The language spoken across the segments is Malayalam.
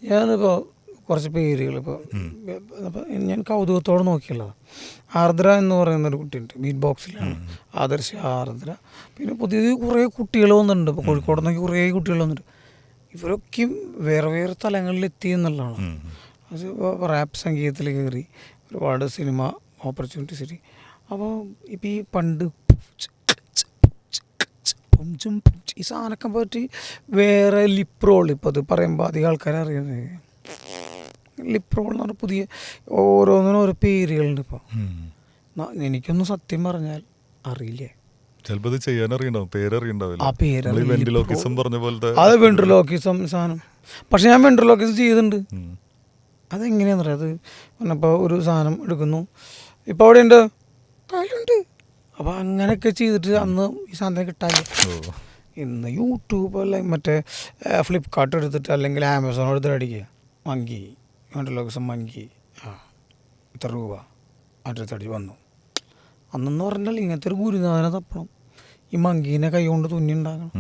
ഞാനിപ്പോൾ കുറച്ച് പേരുകൾ ഇപ്പോൾ ഞാൻ കൗതുകത്തോടെ നോക്കിയുള്ളത്. ആർദ്ര എന്ന് പറയുന്നൊരു കുട്ടിയുണ്ട്, ബീറ്റ് ബോക്സിലാണ്. ആദർശ്, ആർദ്ര, പിന്നെ പുതിയ കുറേ കുട്ടികൾ വന്നിട്ടുണ്ട്. ഇപ്പോൾ കോഴിക്കോട് നിന്നൊക്കെ കുറേ കുട്ടികൾ വന്നിട്ടുണ്ട്. ഇവരൊക്കെയും വേറെ വേറെ തലങ്ങളിൽ എത്തി എന്നുള്ളതാണ്. അത് റാപ്പ് സംഗീതത്തിൽ കയറി ഒരുപാട് സിനിമ ഓപ്പർച്യൂണിറ്റീസ് കിട്ടി. അപ്പോൾ ഇപ്പം ഈ പണ്ട് ഈ സാധനമൊക്കെ പറ്റി വേറെ ലിപ് റോൾ, ഇപ്പോൾ അത് പറയുമ്പോൾ അധികം ആൾക്കാരെ അറിയുന്നത് ലിപ് റോൾ എന്ന് പറഞ്ഞാൽ പുതിയ ഓരോന്നിനും ഓരോ പേരുകളുണ്ട്. ഇപ്പോൾ എനിക്കൊന്നും സത്യം പറഞ്ഞാൽ അറിയില്ല. ചിലപ്പോൾ ചെയ്യാൻ അറിയണ്ടാവും, പേരറിയണ്ടാവില്ല. ആ പേര് പറഞ്ഞ പോലത്തെ അത് വെൻട്രിലോക്കിസം സാധനം. പക്ഷെ ഞാൻ വെൻട്രിലോക്കിസം ചെയ്തിട്ടുണ്ട്. അതെങ്ങനെയാണെന്ന് പറയാം. അത് പറഞ്ഞപ്പോൾ ഒരു സാധനം എടുക്കുന്നു, ഇപ്പോൾ അവിടെ ഉണ്ട്, കയ്യിലുണ്ട്. അപ്പോൾ അങ്ങനെയൊക്കെ ചെയ്തിട്ട് അന്ന് ഈ സാധനം കിട്ടാനില്ല. ഇന്ന് യൂട്യൂബ് അല്ലെങ്കിൽ മറ്റേ ഫ്ലിപ്കാർട്ട് എടുത്തിട്ട് അല്ലെങ്കിൽ ആമസോൺ എടുത്തിട്ട് അടിക്കുക, മങ്കി വെൻട്രിലോക്കിസം മങ്കി, ഇത്ര രൂപ അടുത്തടിച്ച് വന്നു. അന്നെന്ന് പറഞ്ഞാൽ ഇങ്ങനത്തെ ഒരു ഗുരുനാഥനെ തപ്പണം, ഈ മങ്കീനെ കൈ കൊണ്ട് തുന്നി ഉണ്ടാക്കണം,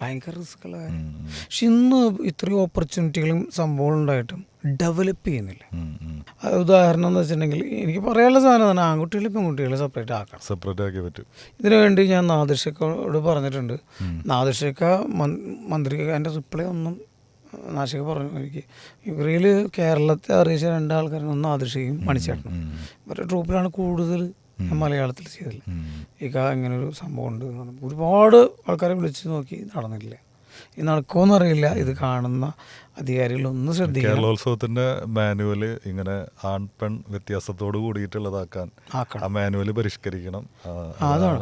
ഭയങ്കര റിസ്ക്കുള്ള കാര്യം. പക്ഷെ ഇന്ന് ഇത്രയും ഓപ്പർച്യൂണിറ്റികളും സംഭവം ഉണ്ടായിട്ടും ഡെവലപ്പ് ചെയ്യുന്നില്ല. ഉദാഹരണം എന്ന് വെച്ചിട്ടുണ്ടെങ്കിൽ എനിക്ക് പറയാനുള്ള സാധനം തന്നെ, ആൺകുട്ടികളെ പെൺകുട്ടികളെ സെപ്പറേറ്റ് ആക്കി പറ്റും. ഇതിനു വേണ്ടി ഞാൻ നാദിർഷക്കോട് പറഞ്ഞിട്ടുണ്ട്. നാദിർഷക്ക മന്ത്രി എൻ്റെ റിപ്ലൈ ഒന്നും നാശിക പറഞ്ഞു. എനിക്ക് ഇവരിൽ കേരളത്തെ അറിയിച്ച രണ്ടാൾക്കാരും, ഒന്ന് നാദിർഷയും മണിച്ചേട്ടനും. ഇവരുടെ ട്രൂപ്പിലാണ് കൂടുതൽ ഞാൻ മലയാളത്തിൽ ചെയ്തില്ല. ഇങ്ങനൊരു സംഭവം ഉണ്ട് എന്ന് പറഞ്ഞു. ഒരുപാട് ആൾക്കാരെ വിളിച്ച് നോക്കി, നടന്നില്ല. ഈ നടക്കുമെന്ന് അറിയില്ല. ഇത് കാണുന്ന അധികാരികളൊന്നും ശ്രദ്ധിക്കുക. കേരളോത്സവത്തിന്റെ മാനുവല് ഇങ്ങനെ ആൺ പെൺ വ്യത്യാസത്തോട് കൂടിയിട്ടുള്ളതാക്കാൻ ആ മാനുവല് പരിഷ്കരിക്കണം. അതാണ്